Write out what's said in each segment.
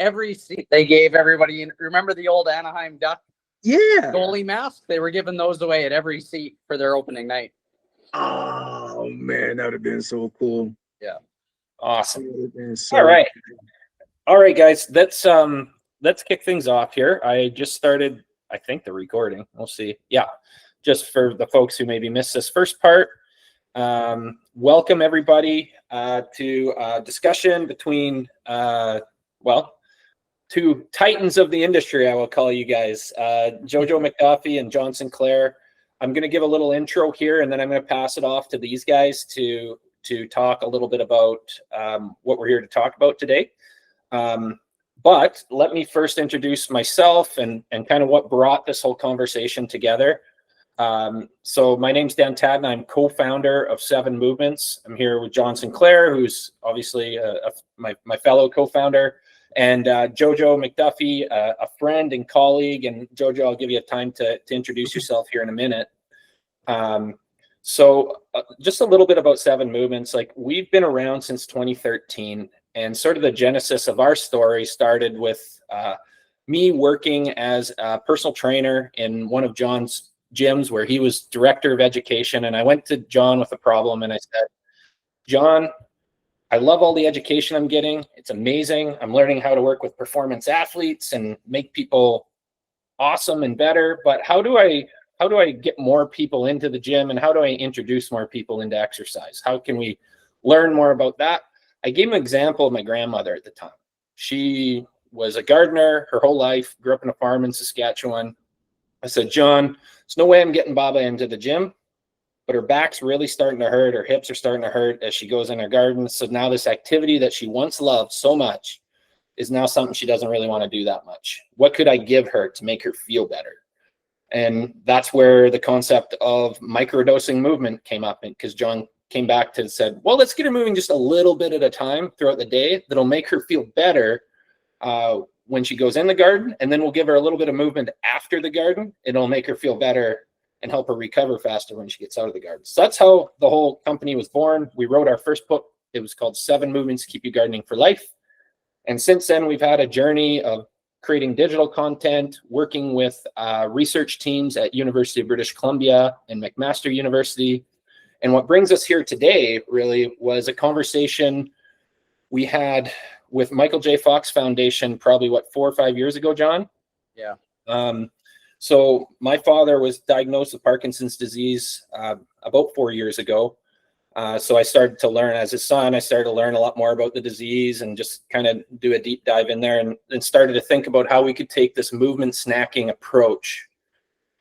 every seat they gave everybody. Remember the old Anaheim Duck goalie mask? They were giving those away at every seat for their opening night. Oh man, that would have been so cool. Yeah. Awesome. All right, guys. Let's kick things off here. I just started, I think, the recording. We'll see. Yeah. Just for the folks who maybe missed this first part. Welcome everybody to a discussion between two titans of the industry, I will call you guys, Jojo Mcduffie and John Sinclair. I'm going to give a little intro here, and then I'm going to pass it off to these guys to talk a little bit about what we're here to talk about today. But let me first introduce myself and kind of what brought this whole conversation together. So my name's Dan Tadden. I'm co-founder of 7 Movements. I'm here with John Sinclair, who's obviously my fellow co-founder, and Jojo Mcduffie, a friend and colleague. And Jojo, I'll give you a time to introduce yourself here in a minute. So just a little bit about 7 Movements. Like, we've been around since 2013, and sort of the genesis of our story started with me working as a personal trainer in one of John's gyms where he was director of education. And I went to John with a problem, and I said, John, I love all the education I'm getting. It's amazing. I'm learning how to work with performance athletes and make people awesome and better. But how do I get more people into the gym, and how do I introduce more people into exercise? How can we learn more about that? I gave him an example of my grandmother at the time. She was a gardener her whole life, grew up in a farm in Saskatchewan. I said, John, there's no way I'm getting Baba into the gym, but her back's really starting to hurt. Her hips are starting to hurt as she goes in her garden. So now this activity that she once loved so much is now something she doesn't really want to do that much. What could I give her to make her feel better? And that's where the concept of microdosing movement came up, because John came back to said, well, let's get her moving just a little bit at a time throughout the day that'll make her feel better when she goes in the garden, and then we'll give her a little bit of movement after the garden. It'll make her feel better and help her recover faster when she gets out of the garden. So that's how the whole company was born. We wrote our first book. It was called 7 Movements to Keep You Gardening for Life. And since then, we've had a journey of creating digital content, working with research teams at University of British Columbia and McMaster University. And what brings us here today really was a conversation we had with Michael J. Fox Foundation, probably 4 or 5 years ago, John? Yeah. So my father was diagnosed with Parkinson's disease about 4 years ago. So I started to learn as his son. I started to learn a lot more about the disease and just kind of do a deep dive in there, and started to think about how we could take this movement snacking approach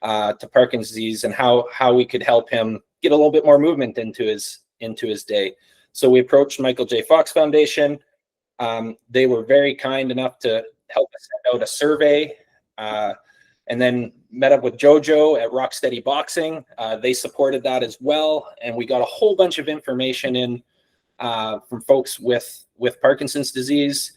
to Parkinson's disease, and how we could help him get a little bit more movement into his day. So we approached Michael J. Fox Foundation. They were very kind enough to help us send out a survey, and then met up with Jojo at Rocksteady Boxing. They supported that as well, and we got a whole bunch of information in from folks with Parkinson's disease,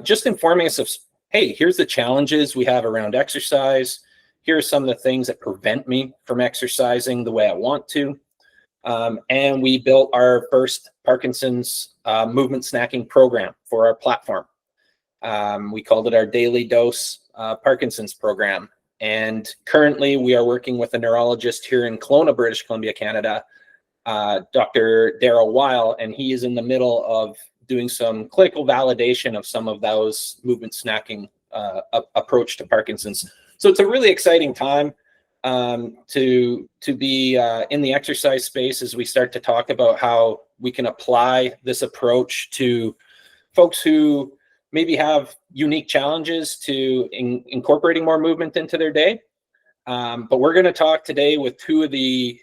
just informing us of, hey, here's the challenges we have around exercise. Here are some of the things that prevent me from exercising the way I want to. And we built our first Parkinson's movement snacking program for our platform. We called it our Daily Dose Parkinson's program. And currently we are working with a neurologist here in Kelowna, British Columbia, Canada, Dr. Darryl Weil, and he is in the middle of doing some clinical validation of some of those movement snacking approach to Parkinson's. So it's a really exciting time to be in the exercise space as we start to talk about how we can apply this approach to folks who maybe have unique challenges to incorporating more movement into their day. But we're going to talk today with 2 of the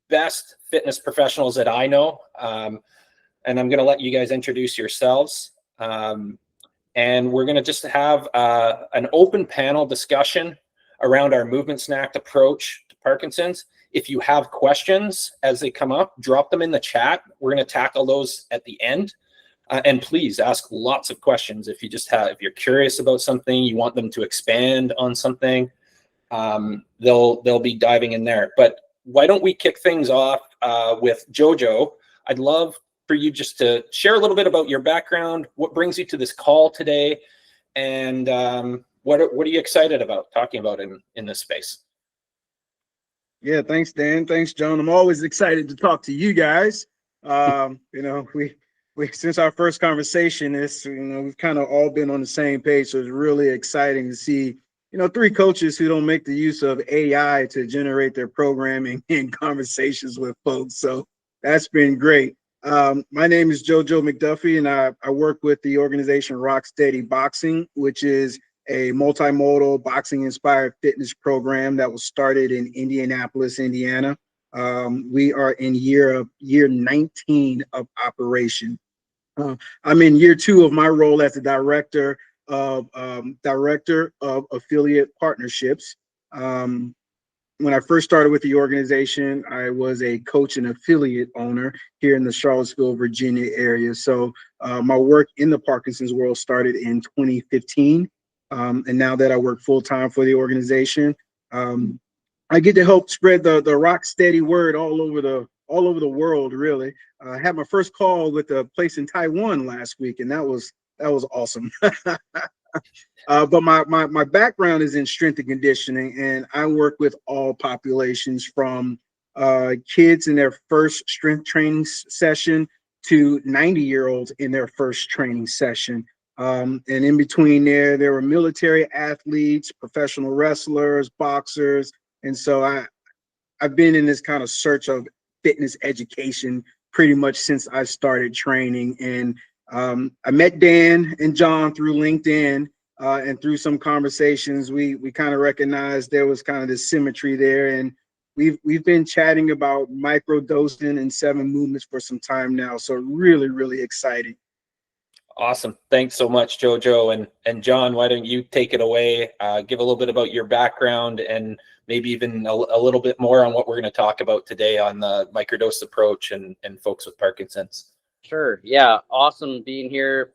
best fitness professionals that I know. And I'm going to let you guys introduce yourselves. And we're going to just have an open panel discussion around our movement snacked approach to Parkinson's. If you have questions as they come up, drop them in the chat. We're going to tackle those at the end. And please ask lots of questions. If you're curious about something, you want them to expand on something, they'll be diving in there. But why don't we kick things off with Jojo? I'd love for you just to share a little bit about your background, what brings you to this call today, and what are you excited about talking about in this space? Yeah, thanks, Dan. Thanks, John. I'm always excited to talk to you guys. We since our first conversation, we've kind of all been on the same page. So it's really exciting to see, three coaches who don't make the use of AI to generate their programming and conversations with folks. So that's been great. My name is Jojo Mcduffie, and I work with the organization Rocksteady Boxing, which is a multimodal boxing-inspired fitness program that was started in Indianapolis, Indiana. We are in year 19 of operation. I'm in year 2 of my role as the director of affiliate partnerships. When I first started with the organization, I was a coach and affiliate owner here in the Charlottesville, Virginia area. So my work in the Parkinson's world started in 2015. And now that I work full-time for the organization, I get to help spread the rock steady word all over the world, really. I had my first call with a place in Taiwan last week, and that was awesome. But my background is in strength and conditioning, and I work with all populations from kids in their first strength training session to 90-year-olds in their first training session. And in between there were military athletes, professional wrestlers, boxers. And so I've been in this kind of search of fitness education pretty much since I started training. And I met Dan and John through LinkedIn. And through some conversations, we kind of recognized there was kind of this symmetry there, and we've been chatting about microdosing and 7 movements for some time now. So really exciting. Awesome. Thanks so much, Jojo. And John, why don't you take it away? Give a little bit about your background and maybe even a little bit more on what we're going to talk about today on the microdose approach and folks with Parkinson's. Sure. Yeah. Awesome being here.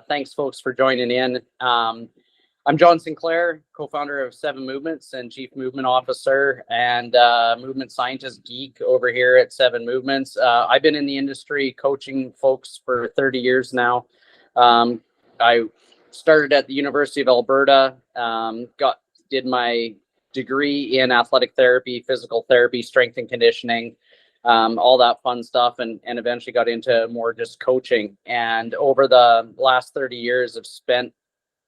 Thanks, folks, for joining in. I'm John Sinclair, co-founder of 7 Movements and chief movement officer and movement scientist geek over here at 7 Movements. I've been in the industry coaching folks for 30 years now. I started at the University of Alberta, did my degree in athletic therapy, physical therapy, strength and conditioning, all that fun stuff, and eventually got into more just coaching. And over the last 30 years, I've spent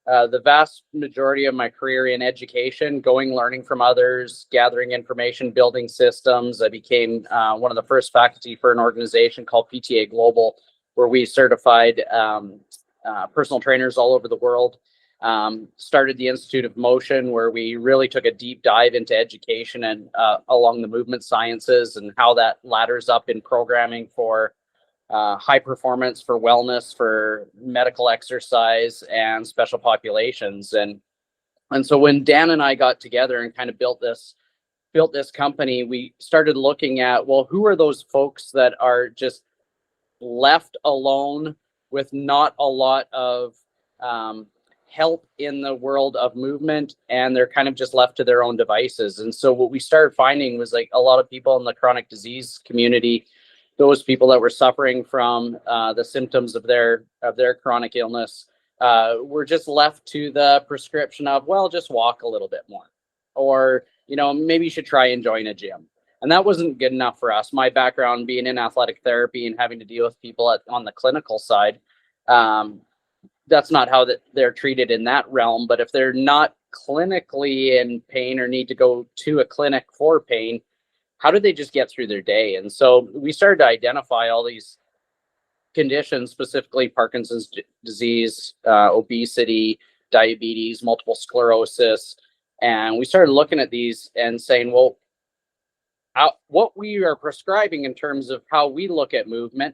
the vast majority of my career in education, learning from others, gathering information, building systems. I became one of the first faculty for an organization called PTA Global, where we certified personal trainers all over the world. Started the Institute of Motion, where we really took a deep dive into education and along the movement sciences and how that ladders up in programming for high performance, for wellness, for medical exercise and special populations. And so when Dan and I got together and kind of built this company, we started looking at, well, who are those folks that are just left alone with not a lot of help in the world of movement, and they're kind of just left to their own devices. And so what we started finding was like a lot of people in the chronic disease community, those people that were suffering from the symptoms of their chronic illness, were just left to the prescription of, well, just walk a little bit more, or maybe you should try and join a gym. And that wasn't good enough for us. My background being in athletic therapy and having to deal with people on the clinical side, that's not how they're treated in that realm. But if they're not clinically in pain or need to go to a clinic for pain, how do they just get through their day? And so we started to identify all these conditions, specifically Parkinson's disease, obesity, diabetes, multiple sclerosis. And we started looking at these and saying, well, what we are prescribing in terms of how we look at movement,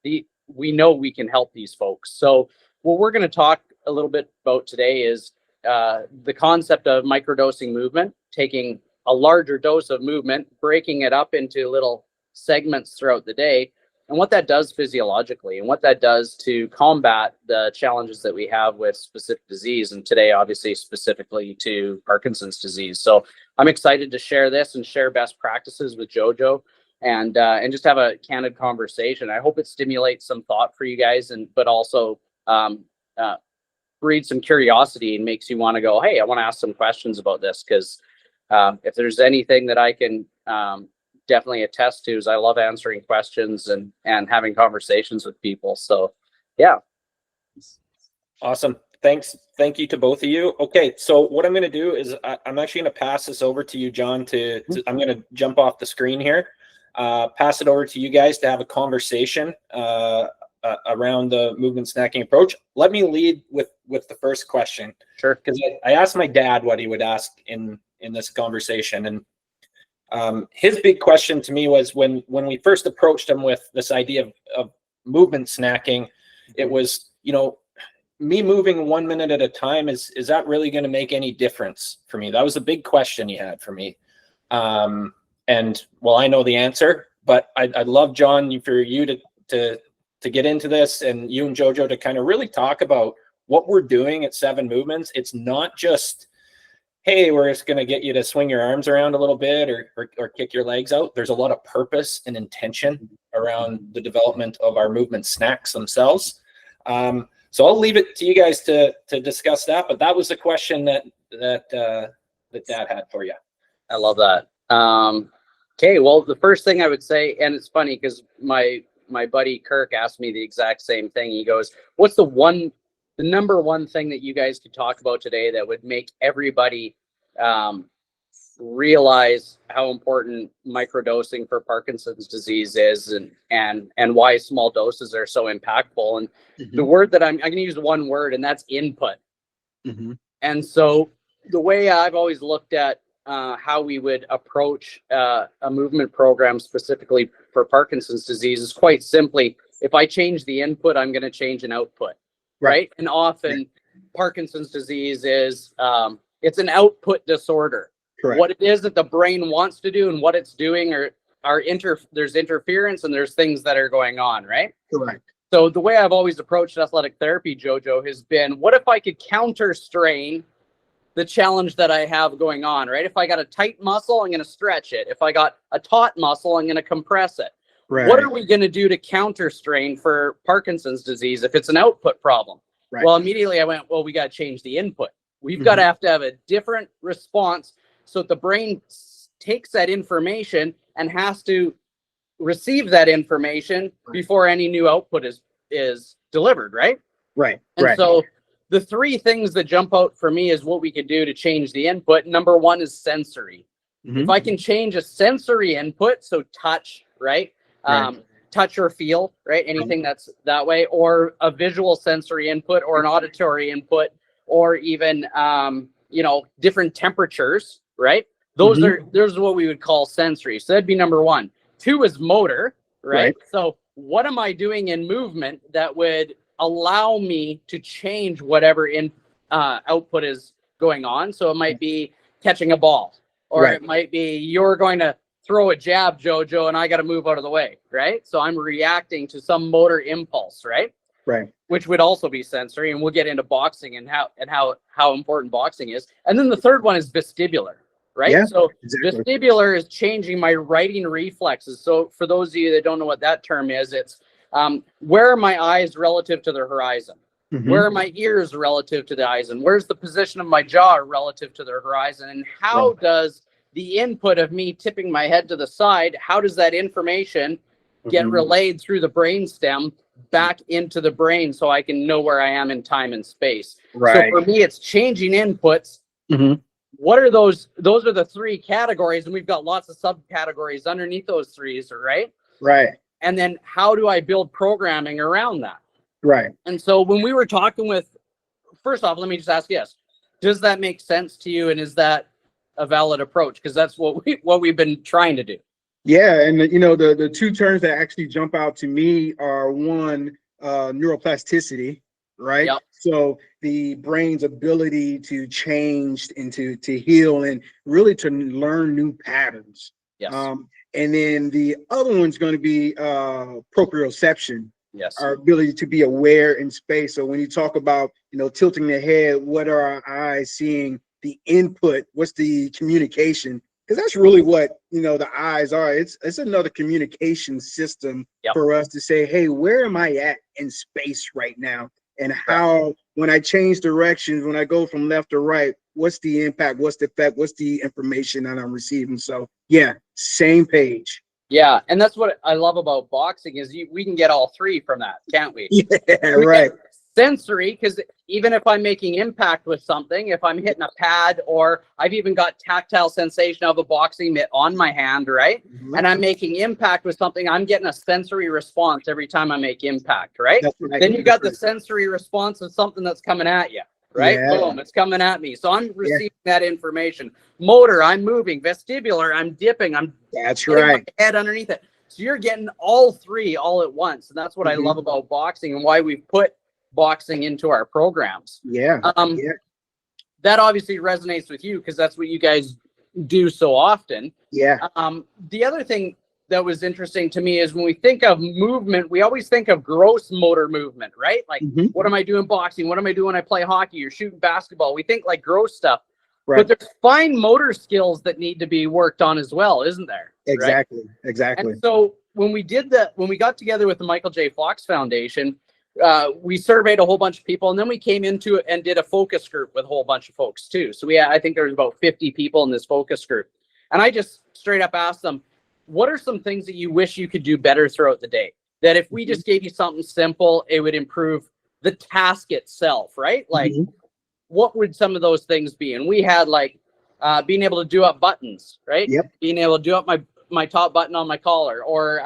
we know we can help these folks. So what we're going to talk a little bit about today is the concept of microdosing movement, taking a larger dose of movement, breaking it up into little segments throughout the day, and what that does physiologically and what that does to combat the challenges that we have with specific disease. And today, obviously, specifically to Parkinson's disease. So I'm excited to share this and share best practices with Jojo and just have a candid conversation. I hope it stimulates some thought for you guys, but also breeds some curiosity and makes you want to go, hey, I want to ask some questions about this. Because if there's anything that I can definitely attest to, is I love answering questions and having conversations with people. So yeah. Awesome. Thanks. Thank you to both of you. Okay, so what I'm going to do is I'm actually going to pass this over to you, John, I'm going to jump off the screen here, pass it over to you guys to have a conversation around the movement snacking approach. Let me lead with the first question. Sure. Because I asked my dad what he would ask in this conversation. And his big question to me was when we first approached him with this idea of movement snacking, it was, me moving 1 minute at a time, is that really going to make any difference for me? That was a big question he had for me. And well, I know the answer, but I'd love, John, for you to get into this, and you and Jojo to kind of really talk about what we're doing at 7 Movements. It's not just, hey, we're just going to get you to swing your arms around a little bit or kick your legs out. There's a lot of purpose and intention around the development of our movement snacks themselves. So I'll leave it to you guys to discuss that. But that was the question that Dad had for you. I love that. Okay, well, the first thing I would say, and it's funny because my buddy Kirk asked me the exact same thing. He goes, what's the number one thing that you guys could talk about today that would make everybody realize how important microdosing for Parkinson's disease is, and why small doses are so impactful? And the word that I'm going to use one word, and that's input. And so the way I've always looked at how we would approach a movement program specifically for Parkinson's disease is quite simply, if I change the input, I'm going to change an output, right? And often Parkinson's disease is, it's an output disorder. Correct. What it is that the brain wants to do and what it's doing there's interference and there's things that are going on, right? Correct. So the way I've always approached athletic therapy, Jojo, has been, what if I could counter strain the challenge that I have going on, right? If I got a tight muscle, I'm going to stretch it. If I got a taut muscle, I'm going to compress it. Right. What are we going to do to counter strain for Parkinson's disease if it's an output problem? Right. Well, immediately I went, well, we got to change the input. We've got to have a different response so that the brain takes that information and has to receive that information before any new output is delivered, right? Right. And so the 3 things that jump out for me is what we could do to change the input. Number 1 is sensory. If I can change a sensory input, so touch, right? Touch or feel, right? Anything that's that way, or a visual sensory input, or an auditory input, or even different temperatures, right? Those are what we would call sensory. So that'd be number 1. 2 is motor, right? So what am I doing in movement that would allow me to change whatever output is going on? So it might be catching a ball, or it might be you're going to throw a jab, Jojo, and I got to move out of the way, right? So I'm reacting to some motor impulse, right? Right. Which would also be sensory, and we'll get into boxing and how important boxing is. And then the third one is vestibular, right? Yeah, so vestibular is changing my writing reflexes. So for those of you that don't know what that term is, it's where are my eyes relative to the horizon? Where are my ears relative to the horizon? Where's the position of my jaw relative to the horizon? And how does the input of me tipping my head to the side, how does that information get relayed through the brainstem back into the brain so I can know where I am in time and space? So for me, it's changing inputs. What are those? Those are the 3 categories, and we've got lots of subcategories underneath those 3s, right? Right. And then how do I build programming around that? Right. And so when we were talking first off, let me just ask, yes, does that make sense to you? And is that a valid approach? Because that's what we've been trying to do. Yeah. And the 2 terms that actually jump out to me are, one, neuroplasticity, right? Yep. So the brain's ability to change and to heal and really to learn new patterns. Yes. And then the other one's going to be proprioception. Yes. Our ability to be aware in space. So when you talk about, tilting the head, what are our eyes seeing? The input, what's the communication? Because that's really what, the eyes are. It's another communication system for us to say, hey, where am I at in space right now? And how, when I change directions, when I go from left to right, what's the impact? What's the effect? What's the information that I'm receiving? So yeah, same page. Yeah, and that's what I love about boxing is we can get all three from that, can't we? Yeah, We right. get sensory, because even if I'm making impact with something, if I'm hitting a pad, or I've even got tactile sensation of a boxing mitt on my hand, right? And I'm making impact with something, I'm getting a sensory response every time I make impact, right? Then you got the sensory response of something that's coming at you, right? Yeah. Boom, it's coming at me. So I'm receiving that information. Motor, I'm moving. Vestibular, I'm dipping. I'm That's right. right. My head underneath it. So you're getting all three all at once. And that's what I love about boxing and why we've put boxing into our programs. Yeah. That obviously resonates with you because that's what you guys do so often. Yeah. The other thing that was interesting to me is when we think of movement, we always think of gross motor movement, right? Like, what am I doing boxing? What am I doing when I play hockey or shooting basketball? We think like gross stuff. Right. But there's fine motor skills that need to be worked on as well, isn't there? Exactly. Right? Exactly. And so when we got together with the Michael J. Fox Foundation, we surveyed a whole bunch of people, and then we came into it and did a focus group with a whole bunch of folks too. So I think there was about 50 people in this focus group. And I just straight up asked them, what are some things that you wish you could do better throughout the day? That if we just gave you something simple, it would improve the task itself, right? Like, what would some of those things be? And we had like being able to do up buttons, right? Yep. Being able to do up my top button on my collar, or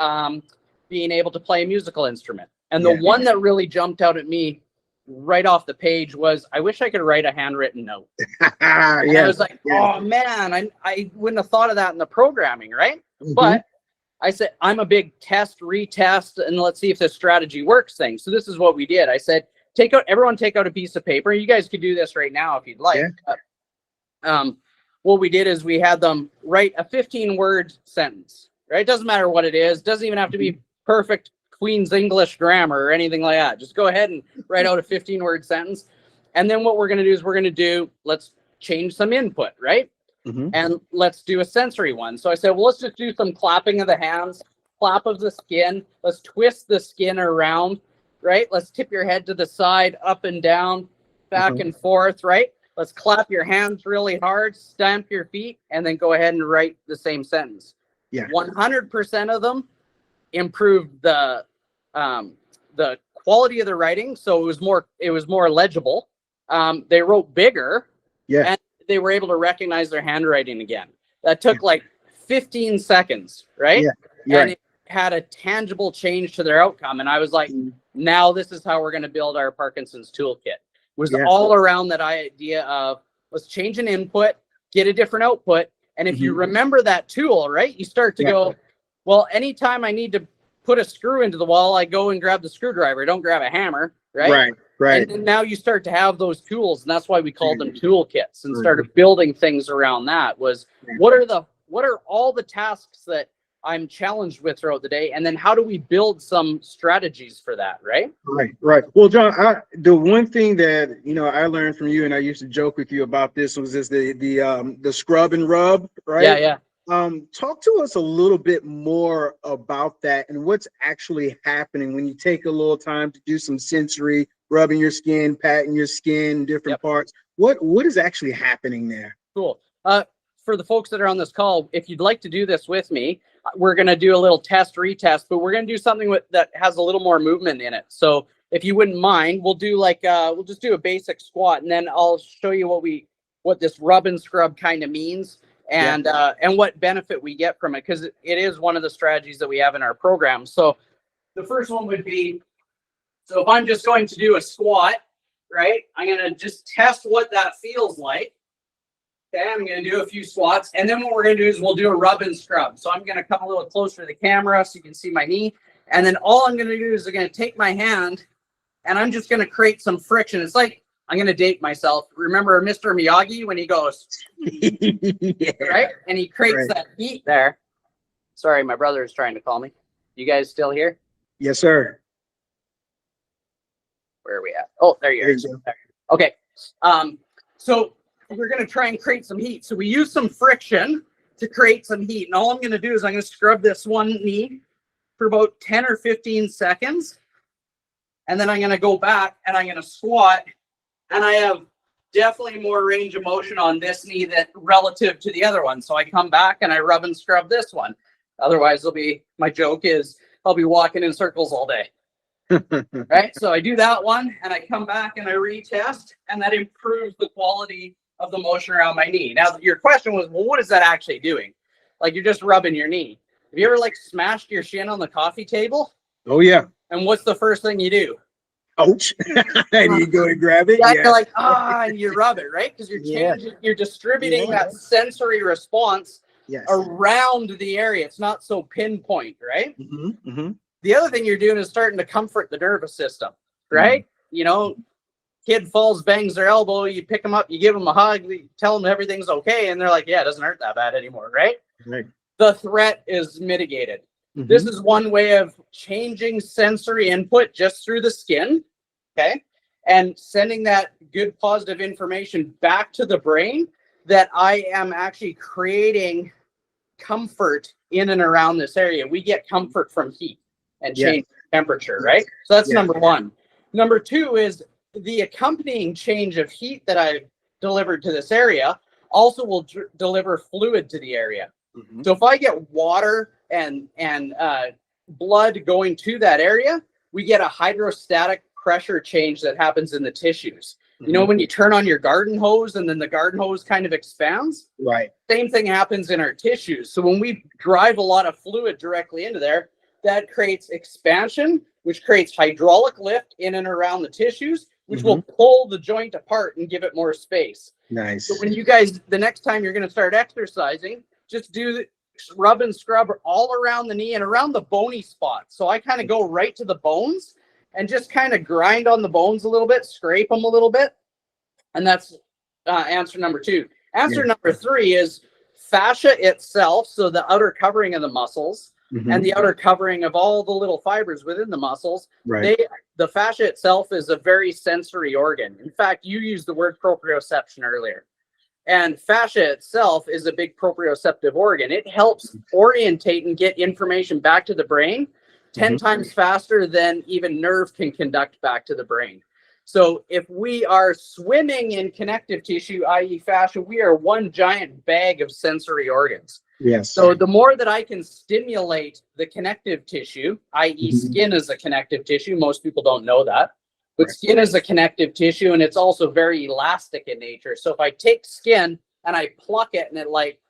being able to play a musical instrument. And the one that really jumped out at me right off the page was, I wish I could write a handwritten note. And I was like, oh man, I wouldn't have thought of that in the programming, right? But I said, I'm a big test, retest, and let's see if this strategy works thing. So this is what we did. I said, everyone take out a piece of paper. You guys could do this right now if you'd like. What we did is we had them write a 15-word sentence, right? It doesn't matter what it is. Doesn't even have to be perfect Queen's English grammar or anything like that. Just go ahead and write out a 15-word sentence. And then what we're going to do is let's change some input, right? And let's do a sensory one. So I said, well, let's just do some clapping of the hands, clap of the skin. Let's twist the skin around, right? Let's tip your head to the side, up and down, back and forth, right? Let's clap your hands really hard, stamp your feet, and then go ahead and write the same sentence. 100% of them improved the quality of the writing, so it was more legible. They wrote bigger, and they were able to recognize their handwriting again. That took like 15 seconds, right? And it had a tangible change to their outcome. And I was like, now this is how we're going to build our Parkinson's toolkit. Was all around that idea of, let's change an input, get a different output. And if you remember that tool, right, you start to go, well, anytime I need to put a screw into the wall, I go and grab the screwdriver. I don't grab a hammer, right? Right. And now you start to have those tools, and that's why we called them toolkits and started building things around that. Was what are all the tasks that I'm challenged with throughout the day, and then how do we build some strategies for that, right? Right. Well, John, the one thing that I learned from you, and I used to joke with you about this, was the scrub and rub, right? Yeah. Talk to us a little bit more about that and what's actually happening when you take a little time to do some sensory rubbing your skin, patting your skin, different parts. What is actually happening there? Cool. For the folks that are on this call, if you'd like to do this with me, we're going to do a little test retest, but we're going to do something that has a little more movement in it. So if you wouldn't mind, we'll do we'll just do a basic squat, and then I'll show you what this rub and scrub kind of means, and what benefit we get from it, because it is one of the strategies that we have in our program. So the first one would be, so if I'm just going to do a squat, right, I'm going to just test what that feels like. Okay, I'm going to do a few squats, and then what we're going to do is we'll do a rub and scrub. So I'm going to come a little closer to the camera so you can see my knee, and then all I'm going to do is I'm going to take my hand, and I'm just going to create some friction. It's like, I'm going to date myself. Remember Mr. Miyagi when he goes, right? And he creates that heat there. Sorry, my brother is trying to call me. You guys still here? Yes, sir. Where are we at? Oh, there you are. Okay. So we're going to try and create some heat. So we use some friction to create some heat. And all I'm going to do is I'm going to scrub this one knee for about 10 or 15 seconds. And then I'm going to go back and I'm going to squat and I have definitely more range of motion on this knee that relative to the other one. So I come back and I rub and scrub this one. Otherwise, my joke is I'll be walking in circles all day. Right. So I do that one and I come back and I retest, and that improves the quality of the motion around my knee. Now, your question was, well, what is that actually doing? Like, you're just rubbing your knee. Have you ever like smashed your shin on the coffee table? Oh, yeah. And what's the first thing you do? Ouch. And you go and grab it. Yeah, Yeah. you're like, and you rub it, right? Because you're changing, you're distributing that sensory response around the area. It's not so pinpoint, right? The other thing you're doing is starting to comfort the nervous system, right? You know, kid falls, bangs their elbow, you pick them up, you give them a hug, you tell them everything's okay, and they're like, yeah, it doesn't hurt that bad anymore, right? The threat is mitigated. This is one way of changing sensory input just through the skin, okay? And sending that good positive information back to the brain that I am actually creating comfort in and around this area. We get comfort from heat and change temperature, right? So that's number one. Number two is the accompanying change of heat that I delivered to this area also will deliver fluid to the area. So if I get water and blood going to that area, we get a hydrostatic pressure change that happens in the tissues. You know, when you turn on your garden hose and then the garden hose kind of expands, same thing happens in our tissues. So when we drive a lot of fluid directly into there, that creates expansion, which creates hydraulic lift in and around the tissues, which will pull the joint apart and give it more space. Nice. So when you guys, the next time you're going to start exercising, just do rub and scrub all around the knee and around the bony spots. So I kind of go right to the bones and just kind of grind on the bones a little bit, scrape them a little bit. And that's answer number two. Answer number three is fascia itself. So the outer covering of the muscles and the outer covering of all the little fibers within the muscles, the fascia itself is a very sensory organ. In fact, you used the word proprioception earlier. And fascia itself is a big proprioceptive organ. It helps orientate and get information back to the brain 10 times faster than even nerve can conduct back to the brain. So if we are swimming in connective tissue, i.e. fascia, we are one giant bag of sensory organs. So the more that I can stimulate the connective tissue, i.e. skin is a connective tissue, most people don't know that. But skin is a connective tissue, and it's also very elastic in nature. So if I take skin and I pluck it and it like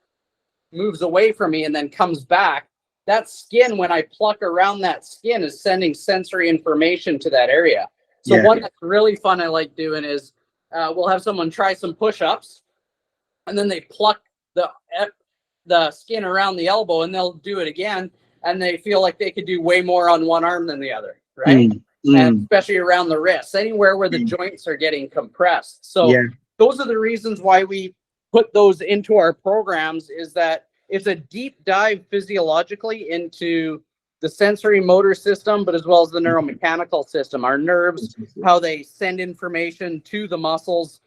moves away from me and then comes back, that skin, when I pluck around that skin, is sending sensory information to that area. So one that's really fun I like doing is we'll have someone try some push-ups, and then they pluck the skin around the elbow, and they'll do it again, and they feel like they could do way more on one arm than the other, right? And especially around the wrists, anywhere where the joints are getting compressed. So those are the reasons why we put those into our programs, is that it's a deep dive physiologically into the sensory motor system, but as well as the neuromechanical system, our nerves, how they send information to the muscles,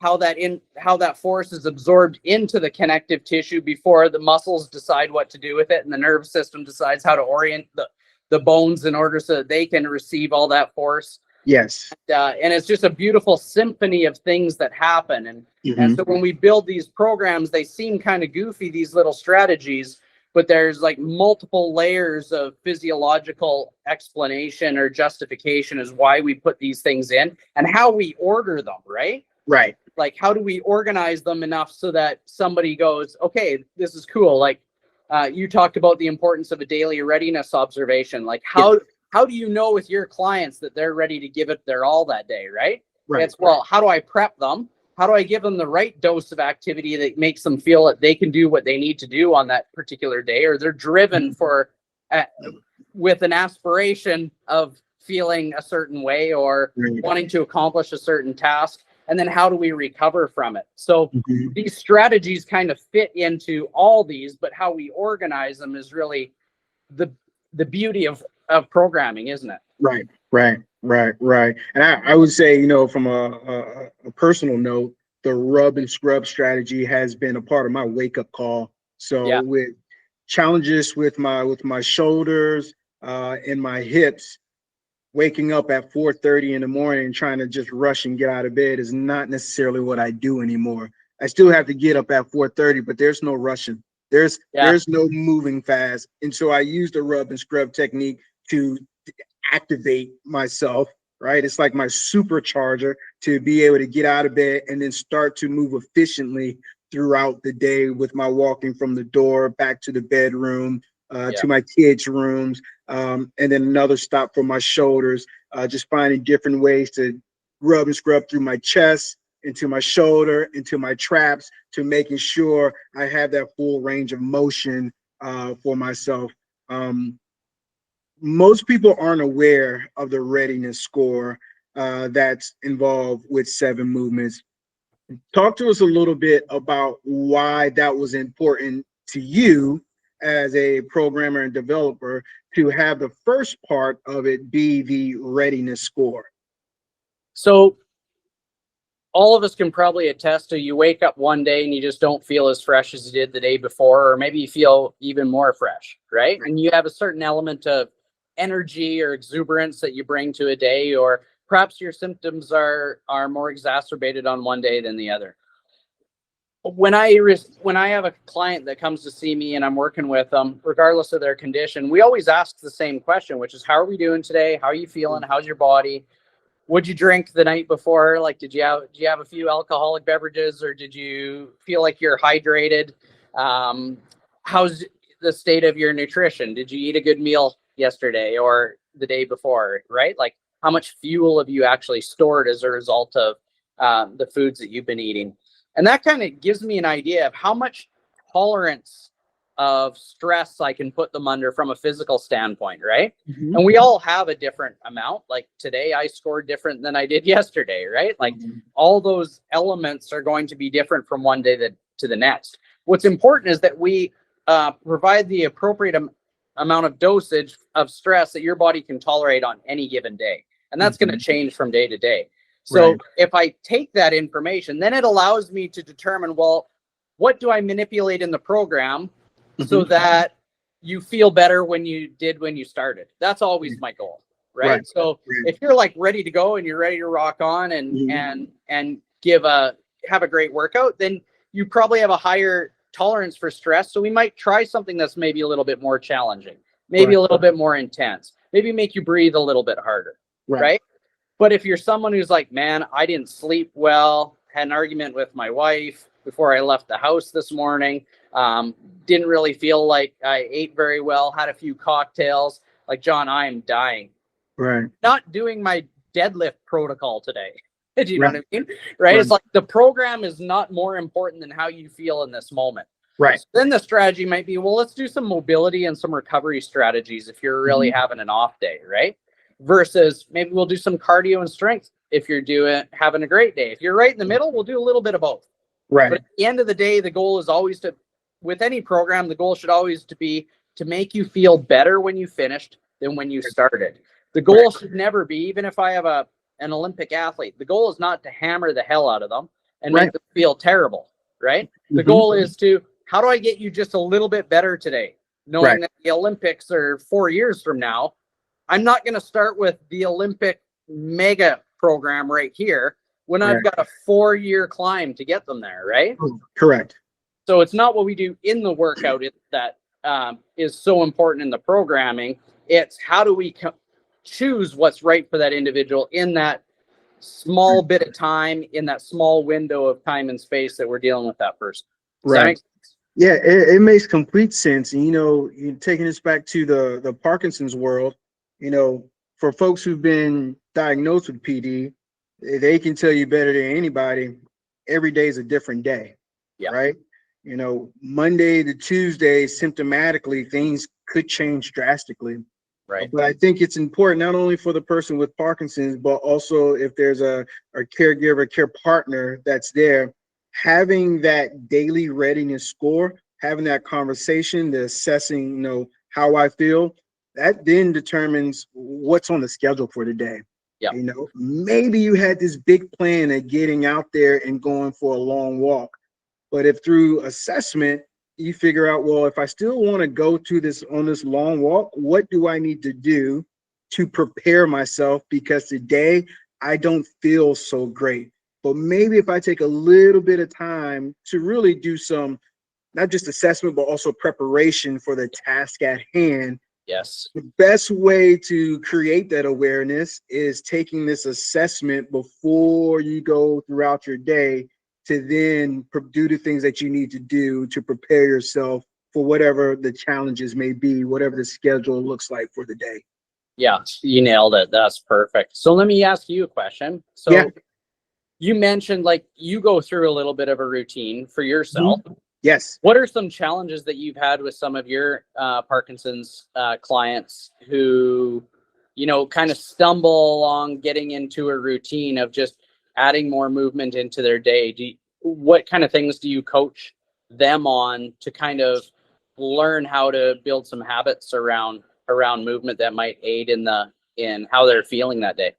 how that force is absorbed into the connective tissue before the muscles decide what to do with it, and the nervous system decides how to orient the bones in order so that they can receive all that force. And it's just a beautiful symphony of things that happen. And so when we build these programs, they seem kind of goofy, these little strategies, but there's like multiple layers of physiological explanation or justification as why we put these things in and how we order them, right? Like, how do we organize them enough so that somebody goes, okay, this is cool. Like, you talked about the importance of a daily readiness observation. Like, how do you know with your clients that they're ready to give it their all that day, right? It's, well, how do I prep them? How do I give them the right dose of activity that makes them feel that they can do what they need to do on that particular day, or they're driven for with an aspiration of feeling a certain way or wanting to accomplish a certain task? And then how do we recover from it? So these strategies kind of fit into all these, but how we organize them is really the beauty of programming, isn't it? Right. And I would say, you know, from a personal note, the rub and scrub strategy has been a part of my wake up call. So with challenges with my shoulders and my hips, waking up at 4:30 in the morning and trying to just rush and get out of bed is not necessarily what I do anymore. I still have to get up at 4:30, but there's no rushing. There's no moving fast. And so I use the rub and scrub technique to activate myself, right? It's like my supercharger to be able to get out of bed and then start to move efficiently throughout the day with my walking from the door back to the bedroom, to my kids' rooms, and then another stop for my shoulders, just finding different ways to rub and scrub through my chest, into my shoulder, into my traps, to making sure I have that full range of motion for myself. Most people aren't aware of the readiness score that's involved with 7 movements. Talk to us a little bit about why that was important to you as a programmer and developer to have the first part of it be the readiness score. So all of us can probably attest to, you wake up one day and you just don't feel as fresh as you did the day before, or maybe you feel even more fresh, right? And you have a certain element of energy or exuberance that you bring to a day, or perhaps your symptoms are more exacerbated on one day than the other. When I have a client that comes to see me and I'm working with them, regardless of their condition, we always ask the same question, which is, how are we doing today? How are you feeling? How's your body? What'd you drink the night before? Like, did you have a few alcoholic beverages, or did you feel like you're hydrated? How's the state of your nutrition? Did you eat a good meal yesterday or the day before, right? Like, how much fuel have you actually stored as a result of the foods that you've been eating? And that kind of gives me an idea of how much tolerance of stress I can put them under from a physical standpoint, right? Mm-hmm. And we all have a different amount. Like today I scored different than I did yesterday, right? Like all those elements are going to be different from one day to the next. What's important is that we provide the appropriate amount of dosage of stress that your body can tolerate on any given day. And that's going to change from day to day. So if I take that information, then it allows me to determine, well, what do I manipulate in the program so that you feel better when you started? That's always my goal, right? So if you're like ready to go and you're ready to rock on and have a great workout, then you probably have a higher tolerance for stress. So we might try something that's maybe a little bit more challenging, maybe a little bit more intense, maybe make you breathe a little bit harder, right? But if you're someone who's like, man, I didn't sleep well, had an argument with my wife before I left the house this morning, didn't really feel like I ate very well, had a few cocktails, like, John, I am dying. Not doing my deadlift protocol today. Do you know what I mean? Right? It's like the program is not more important than how you feel in this moment. So then the strategy might be, well, let's do some mobility and some recovery strategies if you're really having an off day, right? Versus maybe we'll do some cardio and strength if you're having a great day. If you're right in the middle, we'll do a little bit of both. But at the end of the day, the goal is always with any program, the goal should always be to make you feel better when you finished than when you started. The goal should never be, even if I have an Olympic athlete, the goal is not to hammer the hell out of them and make them feel terrible, right? The goal is how do I get you just a little bit better today? Knowing that the Olympics are 4 years from now, I'm not going to start with the Olympic mega program right here when I've got a 4-year climb to get them there, right? Correct. So it's not what we do in the workout that is so important in the programming. It's how do we choose what's right for that individual in that small bit of time, in that small window of time and space that we're dealing with that person. Does that make sense? Yeah, it makes complete sense. And, you're taking this back to the Parkinson's world, for folks who've been diagnosed with PD, they can tell you better than anybody, every day is a different day, right? Monday to Tuesday, symptomatically, things could change drastically. But I think it's important not only for the person with Parkinson's, but also if there's a caregiver, care partner that's there, having that daily readiness score, having that conversation, the assessing, how I feel, that then determines what's on the schedule for the day. Maybe you had this big plan of getting out there and going for a long walk, but if through assessment you figure out, well, if I still want to go on this long walk, what do I need to do to prepare myself because today I don't feel so great. But maybe if I take a little bit of time to really do some, not just assessment, but also preparation for the task at hand. Yes. The best way to create that awareness is taking this assessment before you go throughout your day to then do the things that you need to do to prepare yourself for whatever the challenges may be, whatever the schedule looks like for the day. Yeah, you nailed it. That's perfect. So let me ask you a question. So Yeah. you mentioned like you go through a little bit of a routine for yourself. Yes. What are some challenges that you've had with some of your Parkinson's clients who, you know, kind of stumble along getting into a routine of just adding more movement into their day? What kind of things do you coach them on to kind of learn how to build some habits around movement that might aid in how they're feeling that day?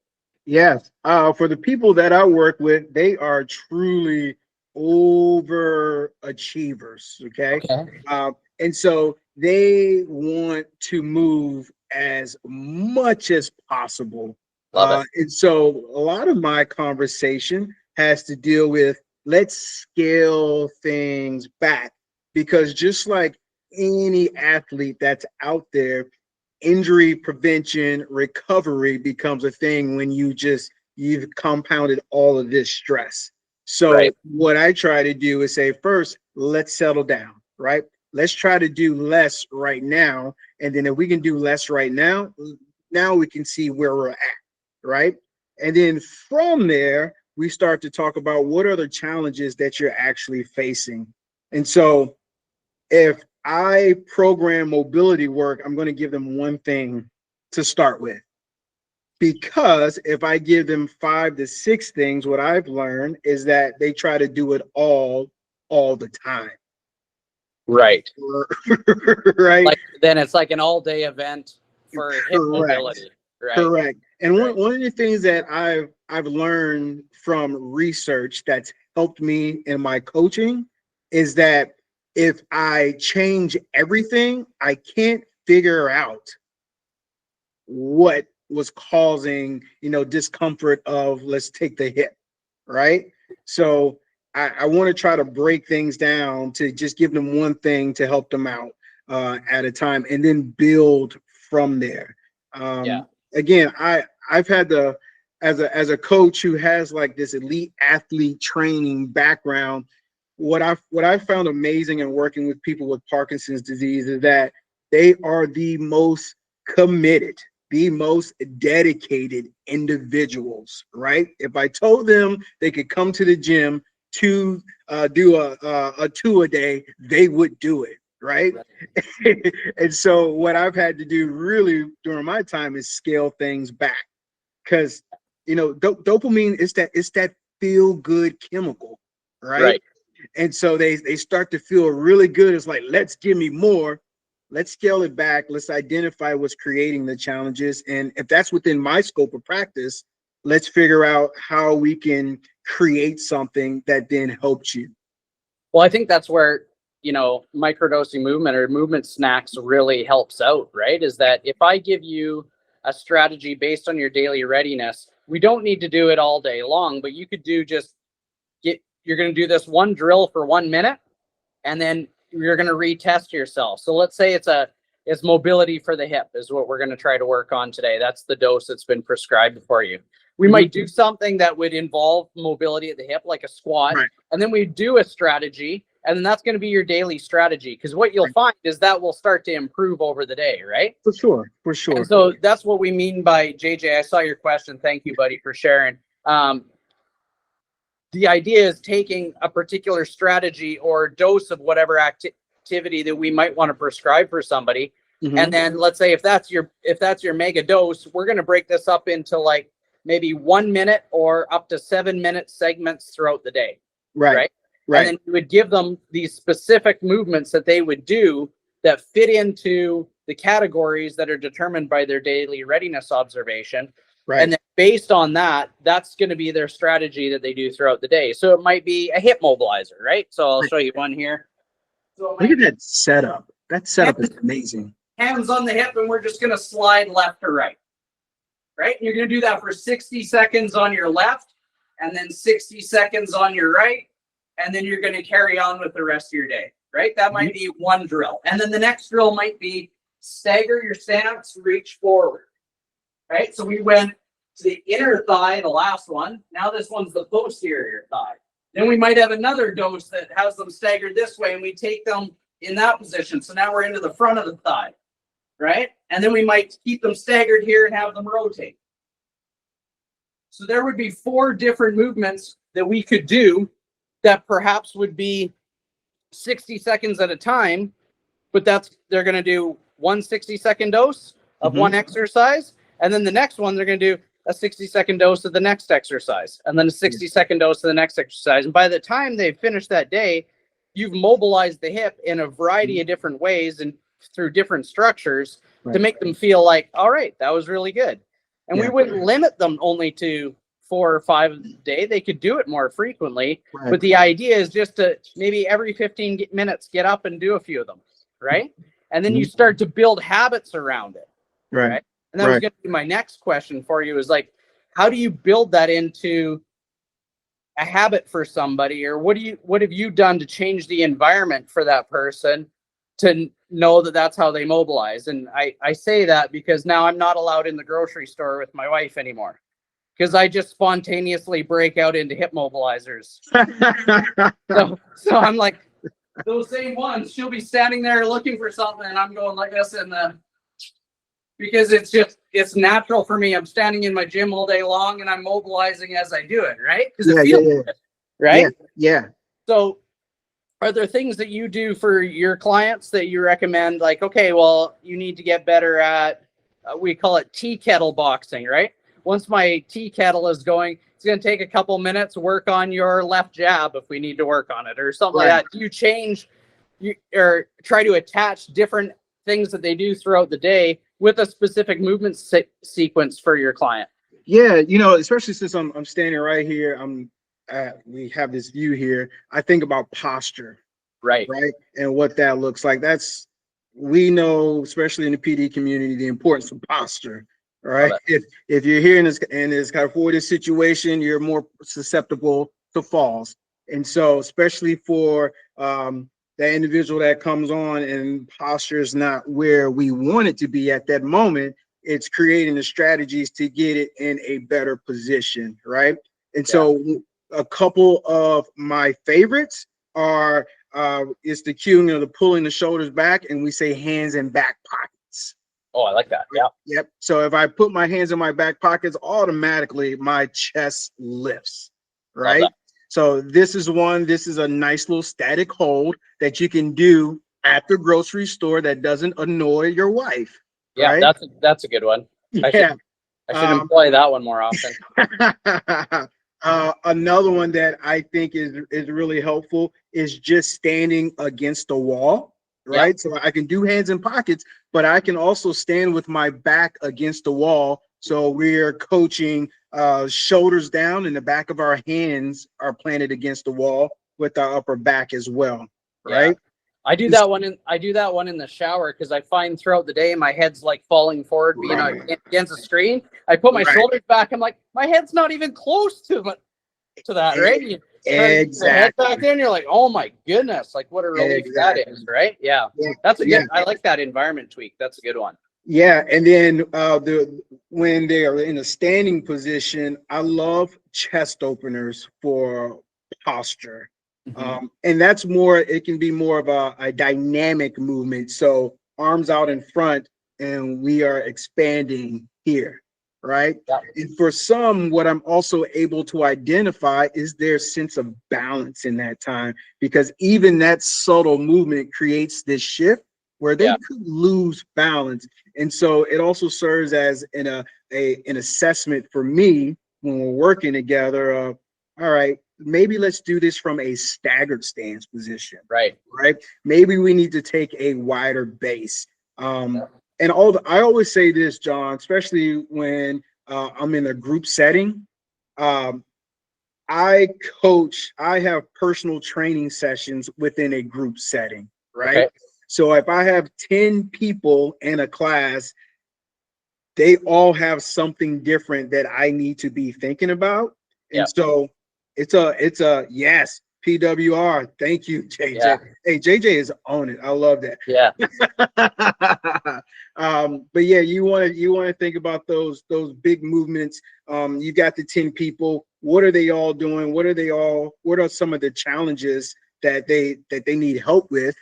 Yes. For the people that I work with, they are truly overachievers. Okay. And so they want to move as much as possible. Love it. And so a lot of my conversation has to deal with let's scale things back, because just like any athlete that's out there, injury prevention, recovery becomes a thing when you've compounded all of this stress. So Right. what I try to do is say, first, let's settle down, right? Let's try to do less right now. And then if we can do less right now, now we can see where we're at, right? And then from there, we start to talk about what are the challenges that you're actually facing. And so if I program mobility work, I'm going to give them one thing to start with. Because if I give them 5 to 6 things, what I've learned is that they try to do it all the time. Right. Right. Like then it's like an all-day event for hip Correct. mobility. Right. Correct. And one of the things that I've learned from research that's helped me in my coaching is that if I change everything, I can't figure out what was causing, discomfort of, let's take the hip, right? So I want to try to break things down to just give them one thing to help them out at a time, and then build from there. Again, I've had as a coach who has like this elite athlete training background, what I found amazing in working with people with Parkinson's disease is that they are the most committed, the most dedicated individuals, right? If I told them they could come to the gym to do a 2 a day, they would do it, right? And so what I've had to do really during my time is scale things back, because dopamine is that feel good chemical, right? And so they start to feel really good. It's like, let's give me more. Let's scale it back. Let's identify what's creating the challenges. And if that's within my scope of practice, let's figure out how we can create something that then helps you. Well, I think that's where, microdosing movement or movement snacks really helps out, right? Is that if I give you a strategy based on your daily readiness, we don't need to do it all day long, but you could do you're going to do this one drill for 1 minute, and then you're going to retest yourself. So let's say it's mobility for the hip is what we're going to try to work on today. That's the dose that's been prescribed for you. We might do something that would involve mobility at the hip, like a squat, and then we do a strategy, and then that's going to be your daily strategy. Because what you'll find is that will start to improve over the day, right? For sure. And so that's what we mean by JJ. I saw your question. Thank you, buddy, for sharing. The idea is taking a particular strategy or dose of whatever activity that we might want to prescribe for somebody. And then let's say if that's your mega dose, we're going to break this up into like maybe 1 minute or up to 7-minute segments throughout the day. Right. And then you would give them these specific movements that they would do that fit into the categories that are determined by their daily readiness observation. And then based on that, that's going to be their strategy that they do throughout the day. So it might be a hip mobilizer, right? So I'll show you one here. So look at that setup. That setup is amazing. Hands on the hip, and we're just going to slide left to right. right? And you're going to do that for 60 seconds on your left and then 60 seconds on your right. And then you're going to carry on with the rest of your day, right? That might be one drill. And then the next drill might be stagger your stance, reach forward, right? So we went to the inner thigh, the last one. Now this one's the posterior thigh. Then we might have another dose that has them staggered this way, and we take them in that position. So now we're into the front of the thigh, right? And then we might keep them staggered here and have them rotate. So there would be 4 different movements that we could do that perhaps would be 60 seconds at a time, but they're going to do one 60-second dose of one exercise, and then the next one they're going to do a 60-second dose of the next exercise, and then a 60-second dose of the next exercise. And by the time they finish that day, you've mobilized the hip in a variety of different ways and through different structures to make them feel like, all right, that was really good. And we wouldn't limit them only to 4 or 5 a day. They could do it more frequently, but the idea is just to maybe every 15 minutes get up and do a few of them, right? And then you start to build habits around it, right? And that was going to be my next question for you, is like, how do you build that into a habit for somebody, or what have you done to change the environment for that person to know that that's how they mobilize? And I say that because now I'm not allowed in the grocery store with my wife anymore, because I just spontaneously break out into hip mobilizers. so I'm like, those same ones, she'll be standing there looking for something, and I'm going like this, and because it's natural for me. I'm standing in my gym all day long, and I'm mobilizing as I do it, right? Because it feels good, right? Yeah. So are there things that you do for your clients that you recommend, like, okay, well, you need to get better at, we call it tea kettle boxing, right? Once my tea kettle is going, it's going to take a couple minutes, work on your left jab if we need to work on it, or something like that. Do you change or try to attach different things that they do throughout the day with a specific movement sequence for your client? Yeah, especially since I'm standing right here, we have this view here. I think about posture, right, and what that looks like. We know, especially in the PD community, the importance of posture, right? If you're here in this kind of forward situation, you're more susceptible to falls, and so especially for that individual that comes on and posture is not where we want it to be at that moment, it's creating the strategies to get it in a better position, right? And so a couple of my favorites are is the cueing of the pulling the shoulders back, and we say hands in back pockets. Oh, I like that. Yep. So if I put my hands in my back pockets, automatically my chest lifts, right? So this is a nice little static hold that you can do at the grocery store that doesn't annoy your wife. Yeah, right? that's a good one. Yeah. I should employ that one more often. Another one that I think is really helpful is just standing against the wall, right? Yep. So I can do hands in pockets, but I can also stand with my back against the wall. So we're coaching shoulders down, and the back of our hands are planted against the wall with our upper back as well, right? Yeah. I do that one in the shower, because I find throughout the day my head's like falling forward, being against the screen. I put my shoulders back. I'm like, my head's not even close to that, right? Exactly. Head back there, and you're like, oh my goodness, like what a relief that is, right? Yeah. That's a good. I like that environment tweak. That's a good one. Yeah, and then when they are in a standing position, I love chest openers for posture. Mm-hmm. And that's it can be more of a dynamic movement. So arms out in front, and we are expanding here, right? Yeah. And for some, what I'm also able to identify is their sense of balance in that time, because even that subtle movement creates this shift where they could lose balance. And so it also serves as an assessment for me when we're working together of, all right, maybe let's do this from a staggered stance position. Right. Maybe we need to take a wider base. And I always say this, John, especially when I'm in a group setting. I have personal training sessions within a group setting, right? Okay. So if I have 10 people in a class, they all have something different that I need to be thinking about. And Yeah. so it's a yes, PWR. Thank you, JJ. Yeah. Hey, JJ is on it. I love that. Yeah. But yeah, you want to think about those big movements. You got the 10 people. What are they all doing? What are some of the challenges that they need help with,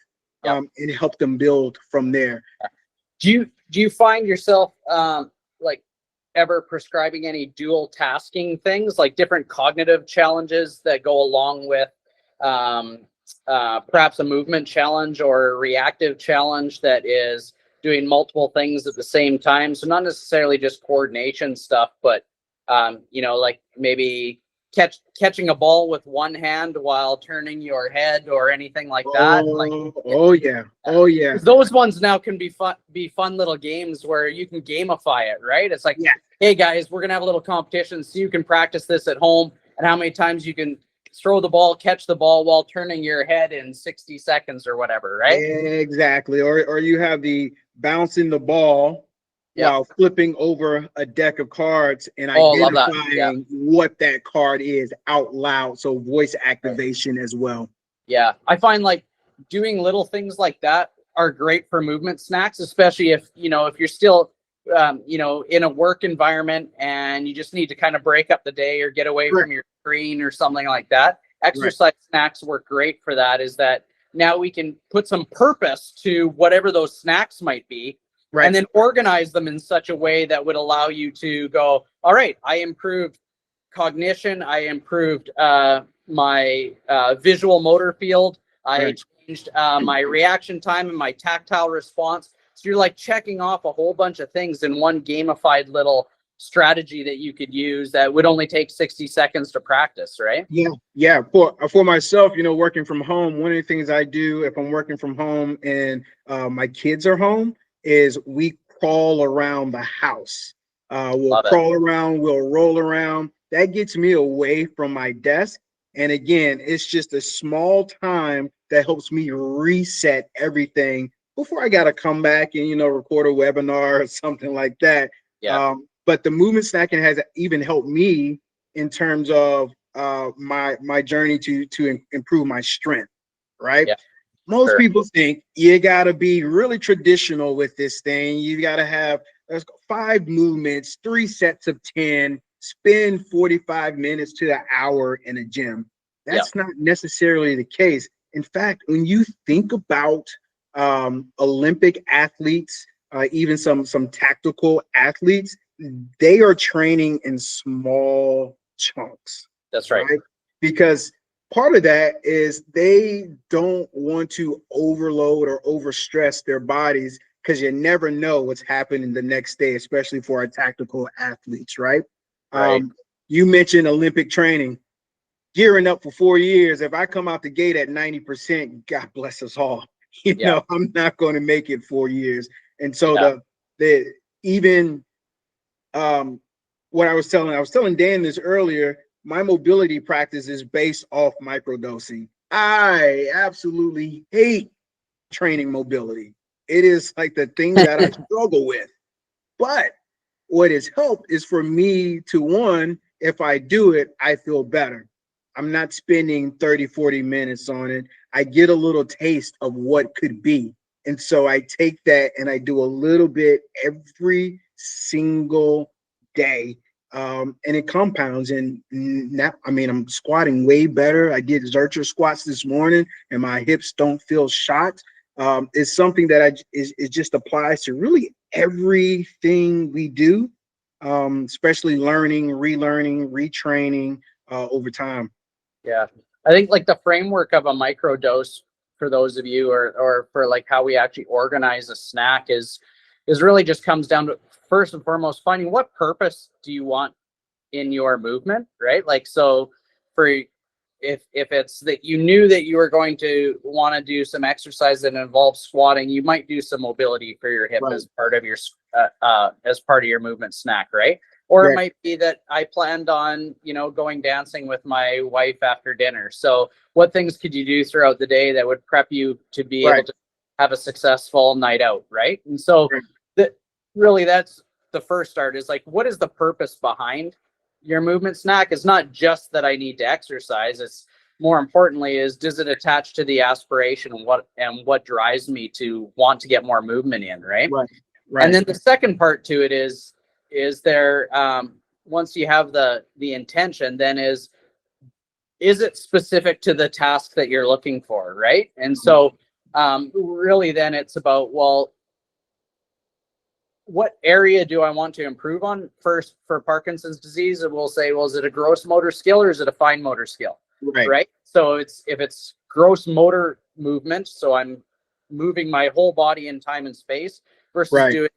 Yep. and help them build from there. Do you find yourself like ever prescribing any dual tasking things, like different cognitive challenges that go along with perhaps a movement challenge or a reactive challenge that is doing multiple things at the same time? So not necessarily just coordination stuff, but like maybe catching a ball with one hand while turning your head or anything like that. Oh yeah. Those ones now can be fun little games where you can gamify it, right? It's like, yeah. Hey guys, we're gonna have a little competition so you can practice this at home and how many times you can throw the ball, catch the ball while turning your head in 60 seconds or whatever, right? Exactly. Or you have the bouncing the ball while flipping over a deck of cards and identifying what that card is out loud. So voice activation as well. Yeah. I find like doing little things like that are great for movement snacks, especially if you're still in a work environment and you just need to kind of break up the day or get away from your screen or something like that. Exercise snacks work great for that. Is that now we can put some purpose to whatever those snacks might be, and then organize them in such a way that would allow you to go, all right, I improved cognition, I improved my visual motor field, I changed my reaction time and my tactile response. So you're like checking off a whole bunch of things in one gamified little strategy that you could use that would only take 60 seconds to practice, right? Yeah. For myself, working from home, one of the things I do if I'm working from home and my kids are home is we crawl around the house. We'll crawl around, we'll roll around. That gets me away from my desk. And again, it's just a small time that helps me reset everything before I got to come back and, record a webinar or something like that. Yeah. But the movement snacking has even helped me in terms of my journey to improve my strength, right? Yeah. Most people think you got to be really traditional with this thing. You got to have 5 movements, 3 sets of 10, spend 45 minutes to an hour in a gym. That's not necessarily the case. In fact, when you think about Olympic athletes, even some tactical athletes, they are training in small chunks. That's right. Because part of that is they don't want to overload or overstress their bodies, because you never know what's happening the next day, especially for our tactical athletes, right? You mentioned Olympic training, gearing up for 4 years. If I come out the gate at 90%, God bless us all. I'm not going to make it 4 years. And so what I was telling Dan this earlier, my mobility practice is based off microdosing. I absolutely hate training mobility. It is like the thing that I struggle with. But what has helped is for me to, one, if I do it, I feel better. I'm not spending 30, 40 minutes on it. I get a little taste of what could be. And so I take that and I do a little bit every single day. And it compounds. And now, I'm squatting way better. I did Zercher squats this morning and my hips don't feel shot. It's something that it just applies to really everything we do, especially learning, relearning, retraining over time. Yeah. I think like the framework of a microdose for those of you or for like how we actually organize a snack is really just comes down to, first and foremost, finding what purpose do you want in your movement, right? Like, so for if it's that you knew that you were going to want to do some exercise that involves squatting, you might do some mobility for your hip as part of your movement snack, right? Or it might be that I planned on, going dancing with my wife after dinner. So what things could you do throughout the day that would prep you to be able to have a successful night out, right? And so that really, that's the first start is like, what is the purpose behind your movement snack? It's not just that I need to exercise. It's more importantly is, does it attach to the aspiration and what drives me to want to get more movement in, right? Right. And then the second part to it is there, once you have the intention, then is it specific to the task that you're looking for, right? And so really then it's about, well, what area do I want to improve on first for Parkinson's disease? And we'll say, well, is it a gross motor skill or is it a fine motor skill? Right. So if it's gross motor movement, so I'm moving my whole body in time and space versus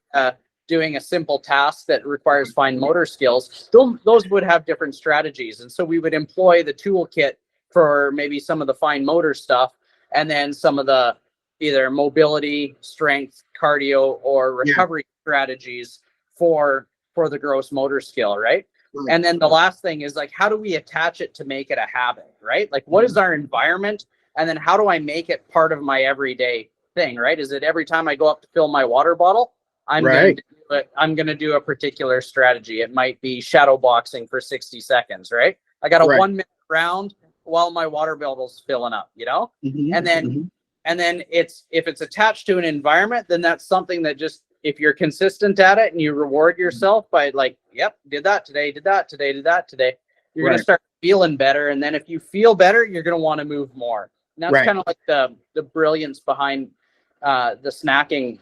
doing a simple task that requires fine motor skills, those would have different strategies. And so we would employ the toolkit for maybe some of the fine motor stuff, and then some of the either mobility, strength, cardio, or recovery strategies for the gross motor skill, right? And then the last thing is like, how do we attach it to make it a habit, right? Like, what is our environment? And then how do I make it part of my everyday thing, right? Is it every time I go up to fill my water bottle, I'm going to do a particular strategy? It might be shadow boxing for 60 seconds, right? I got a 1 minute round while my water bottle's filling up, you know? And then if it's attached to an environment, then that's something that just, if you're consistent at it and you reward yourself by like, yep, did that today, did that today, did that today, you're going to start feeling better. And then if you feel better, you're going to want to move more. And that's kind of like the brilliance behind the snacking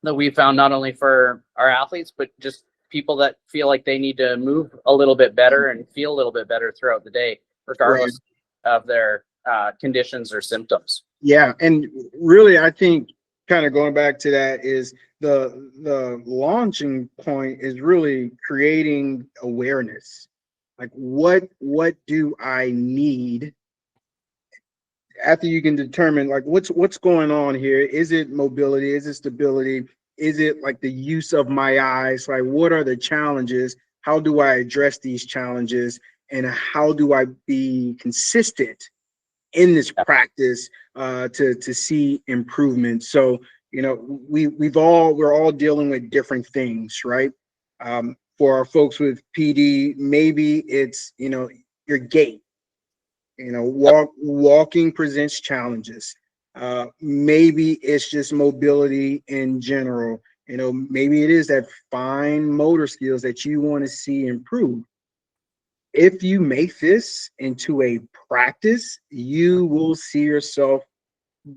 that we found, not only for our athletes, but just people that feel like they need to move a little bit better and feel a little bit better throughout the day, regardless of their conditions or symptoms. Yeah. And really, I think kind of going back to that is the launching point is really creating awareness. Like, what do I need? After you can determine like what's going on here. Is it mobility? Is it stability? Is it like the use of my eyes? Like, what are the challenges? How do I address these challenges? And how do I be consistent in this practice to see improvement? So, you know, we're all dealing with different things, right? For our folks with PD, maybe it's, you know, your gait. You know, walking presents challenges. Maybe it's just mobility in general. You know, maybe it is that fine motor skills that you want to see improve. If you make this into a practice, you will see yourself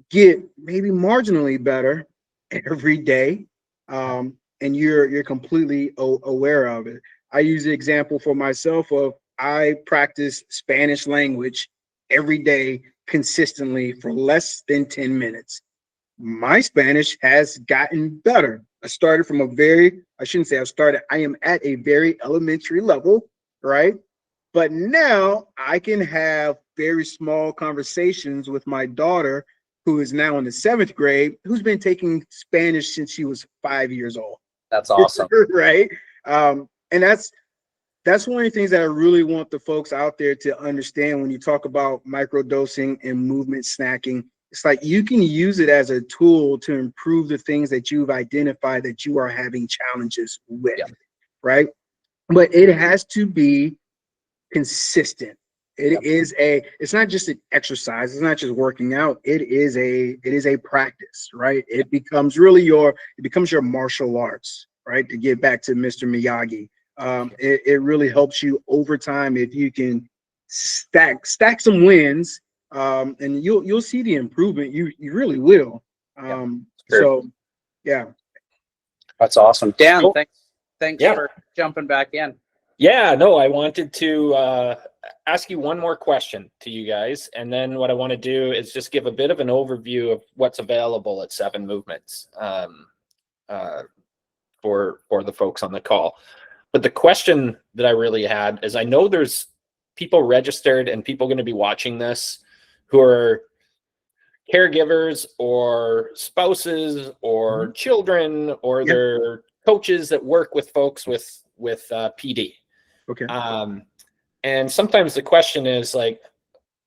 get maybe marginally better every day, and you're completely aware of it. I use the example for myself of I practice Spanish language every day consistently for less than 10 minutes. My Spanish has gotten better. I am at a very elementary level, right? But now I can have very small conversations with my daughter, who is now in the 7th grade, who's been taking Spanish since she was 5 years old. That's awesome. Right? And that's one of the things that I really want the folks out there to understand when you talk about microdosing and movement snacking. It's like you can use it as a tool to improve the things that you've identified that you are having challenges with, right? But it has to be consistent. It's not just an exercise. It's not just working out. It is a practice, right? It becomes your martial arts, right? To get back to Mr. Miyagi. It really helps you over time if you can stack some wins, and you'll see the improvement. You really will. So yeah, that's awesome. Dan, thanks for jumping back in. Yeah, no, I wanted to ask you one more question to you guys, and then what I want to do is just give a bit of an overview of what's available at 7 Movements for the folks on the call. But the question that I really had is, I know there's people registered and people going to be watching this who are caregivers or spouses or children, or they're coaches that work with folks with PD. Okay. And sometimes the question is like,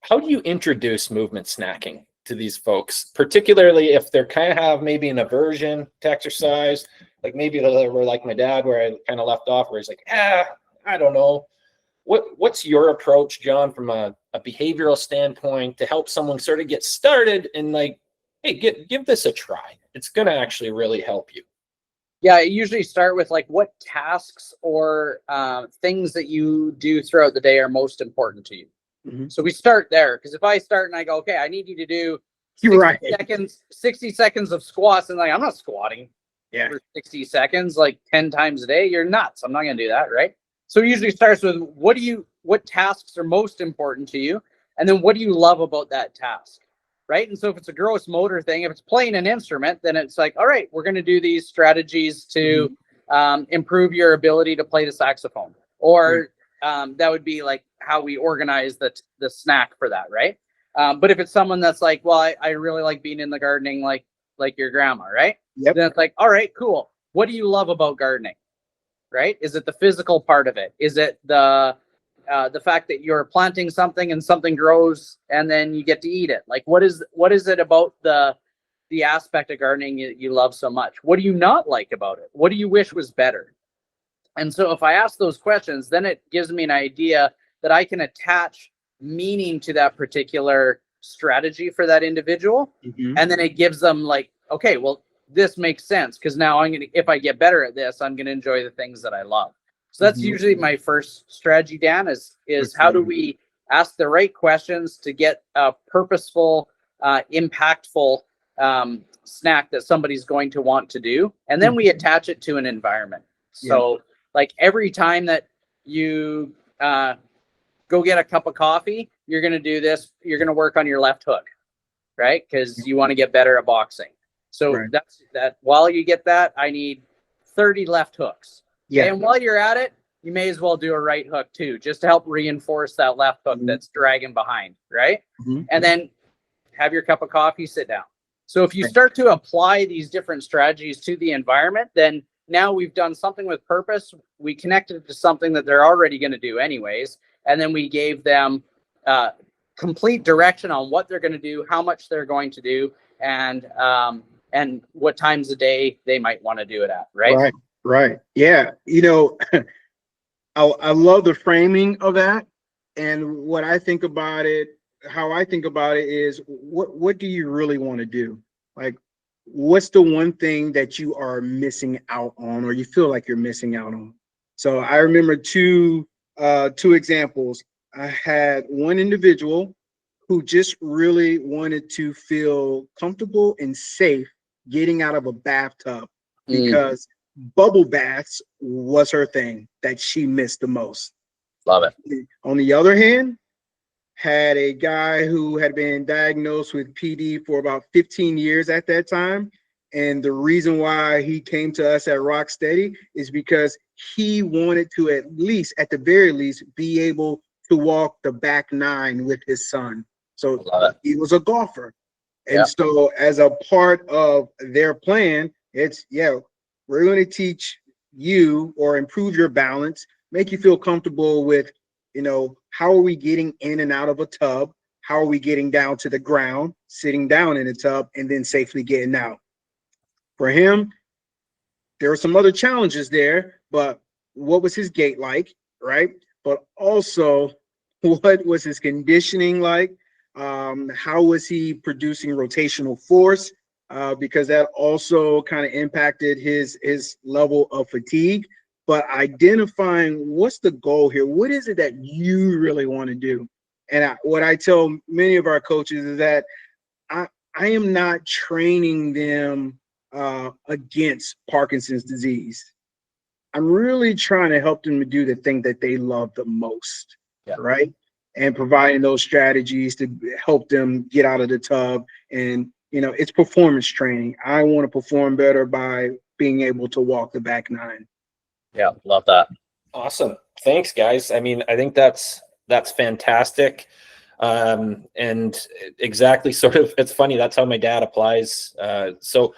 how do you introduce movement snacking to these folks, particularly if they're kind of have maybe an aversion to exercise, like maybe we're like my dad, where I kind of left off, where he's like, I don't know. What's your approach, John, from a behavioral standpoint to help someone sort of get started and like, hey, give this a try. It's going to actually really help you. Yeah, I usually start with like what tasks or things that you do throughout the day are most important to you. Mm-hmm. So we start there, because if I start and I go, okay, I need you to do 60 seconds of squats, and like, I'm not squatting for 60 seconds, like 10 times a day. You're nuts. I'm not going to do that. Right. So it usually starts with what tasks are most important to you? And then what do you love about that task? Right. And so if it's a gross motor thing, if it's playing an instrument, then it's like, all right, we're going to do these strategies to improve your ability to play the saxophone. Or that would be like how we organize the snack for that. Right. But if it's someone that's like, well, I really like being in the gardening, like your grandma. Right. Yep. Then it's like, all right, cool. What do you love about gardening? Right. Is it the physical part of it? Is it the fact that you're planting something and something grows and then you get to eat it? Like, what is it about the aspect of gardening you love so much? What do you not like about it? What do you wish was better? And so if I ask those questions, then it gives me an idea that I can attach meaning to that particular strategy for that individual. Mm-hmm. And then it gives them like, okay, well, this makes sense, because now if I get better at this, I'm going to enjoy the things that I love. So that's usually my first strategy, Dan, is how do we ask the right questions to get a purposeful, impactful snack that somebody's going to want to do. And then we attach it to an environment. So like every time that you go get a cup of coffee, you're going to do this. You're going to work on your left hook, right? Because you want to get better at boxing. So that's that. While you get that, I need 30 left hooks. Yeah. And while you're at it, you may as well do a right hook too, just to help reinforce that left hook that's dragging behind, right? And then have your cup of coffee, sit down. So if you start to apply these different strategies to the environment, then now we've done something with purpose. We connected it to something that they're already going to do anyways. And then we gave them complete direction on what they're going to do, how much they're going to do, and what times a day they might want to do it at, right? Right. Yeah. You know, I love the framing of that. And what I think about it, how I think about it is what do you really want to do? Like, what's the one thing that you are missing out on, or you feel like you're missing out on? So I remember two examples. I had one individual who just really wanted to feel comfortable and safe getting out of a bathtub because bubble baths was her thing that she missed the most. Love it. On the other hand, had a guy who had been diagnosed with PD for about 15 years at that time. And the reason why he came to us at Rocksteady is because he wanted to at the very least, be able to walk the back nine with his son. So he was a golfer. And so as a part of their plan, it's, we're going to teach you or improve your balance, make you feel comfortable with, how are we getting in and out of a tub? How are we getting down to the ground, sitting down in the tub, and then safely getting out? For him, there were some other challenges there, but what was his gait like, right? But also, what was his conditioning like? How was he producing rotational force? Because that also kind of impacted his level of fatigue. But identifying what's the goal here? What is it that you really want to do? And what I tell many of our coaches is that I am not training them against Parkinson's disease. I'm really trying to help them to do the thing that they love the most, right? And providing those strategies to help them get out of the tub. And, it's performance training. I want to perform better by being able to walk the back nine. Yeah, love that. Awesome. Thanks, guys. I mean, I think that's fantastic. And exactly sort of, it's funny, that's how my dad applies. So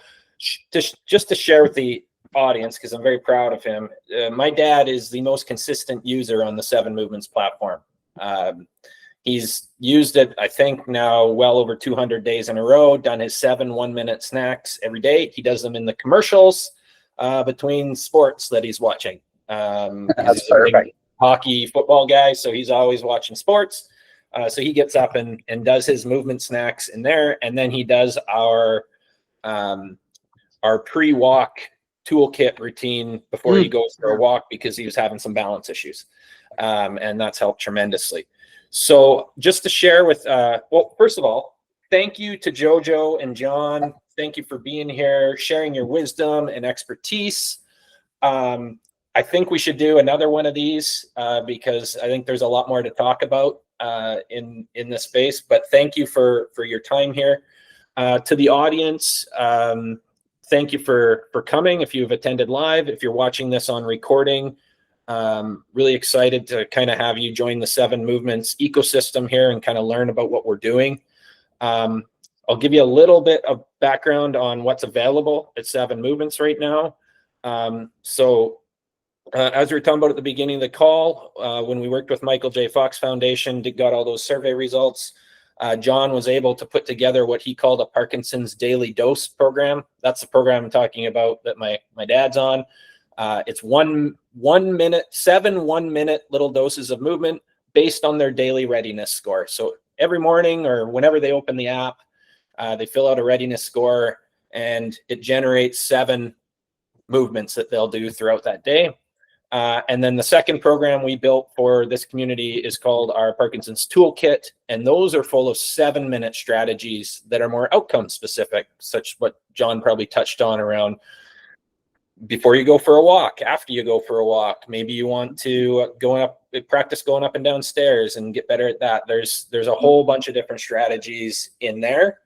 just to share with the audience, because I'm very proud of him, my dad is the most consistent user on the 7 Movements platform. He's used it, I think, now well over 200 days in a row, done his 7 1-minute snacks every day. He does them in the commercials. between sports that he's watching. That's He's a big perfect. hockey, football guy, so he's always watching sports. So he gets up and does his movement snacks in there, and then he does our pre-walk toolkit routine before he goes for a walk because he was having some balance issues, and that's helped tremendously. So just to share with, well, first of all, thank you to Jojo and John. Thank you for being here, sharing your wisdom and expertise. I think we should do another one of these because I think there's a lot more to talk about in this space. But thank you for your time here. To the audience, thank you for coming. If you've attended live, if you're watching this on recording, really excited to kind of have you join the 7 Movements ecosystem here and kind of learn about what we're doing. I'll give you a little bit of background on what's available at 7 Movements right now. As we were talking about at the beginning of the call, when we worked with Michael J. Fox Foundation, got all those survey results, John was able to put together what he called a Parkinson's daily dose program. That's the program I'm talking about that my dad's on. It's 1 minute, 7 1-minute little doses of movement based on their daily readiness score. So every morning or whenever they open the app, they fill out a readiness score and it generates 7 movements that they'll do throughout that day. And then the second program we built for this community is called our Parkinson's Toolkit. And those are full of 7-minute strategies that are more outcome specific, such what John probably touched on around before you go for a walk, after you go for a walk. Maybe you want to practice going up and down stairs and get better at that. There's a whole bunch of different strategies in there.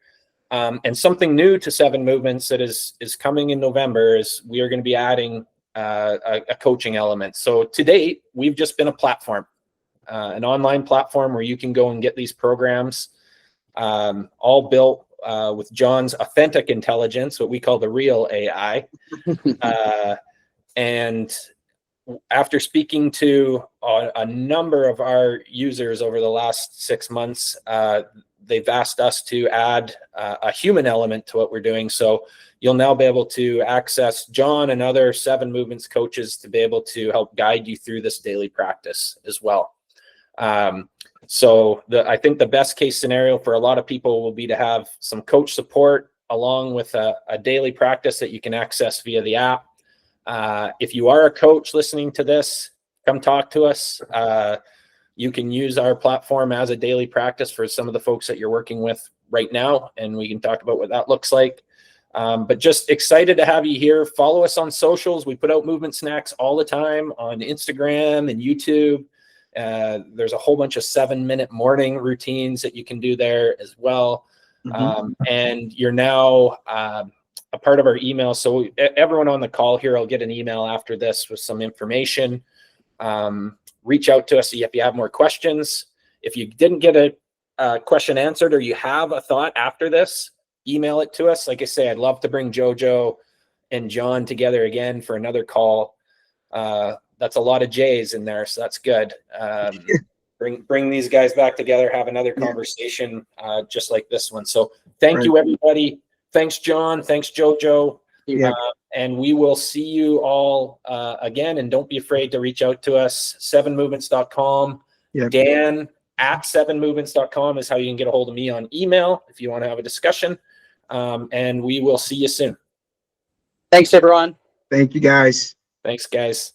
And something new to 7 Movements that is coming in November is we are going to be adding a coaching element. So to date, we've just been a platform, an online platform where you can go and get these programs, all built with John's authentic intelligence, what we call the real AI. And after speaking to a number of our users over the last 6 months, they've asked us to add a human element to what we're doing. So you'll now be able to access John and other 7 Movements coaches to be able to help guide you through this daily practice as well. So I think the best case scenario for a lot of people will be to have some coach support along with a daily practice that you can access via the app. If you are a coach listening to this, come talk to us. You can use our platform as a daily practice for some of the folks that you're working with right now, and we can talk about what that looks like. But just excited to have you here. Follow us on socials. We put out movement snacks all the time on Instagram and YouTube. There's a whole bunch of 7-minute morning routines that you can do there as well. And you're now a part of our email. So everyone on the call here will get an email after this with some information. Reach out to us if you have more questions. If you didn't get a question answered or you have a thought after this, email it to us. Like I say, I'd love to bring Jojo and John together again for another call. That's a lot of J's in there, so that's good. Bring these guys back together, have another conversation just like this one. So thank you, everybody. Thanks, John. Thanks, Jojo. And we will see you all again. And don't be afraid to reach out to us. 7movements.com. Dan at 7movements.com is how you can get a hold of me on email if you want to have a discussion. And we will see you soon. Thanks, everyone. Thank you, guys. Thanks, guys.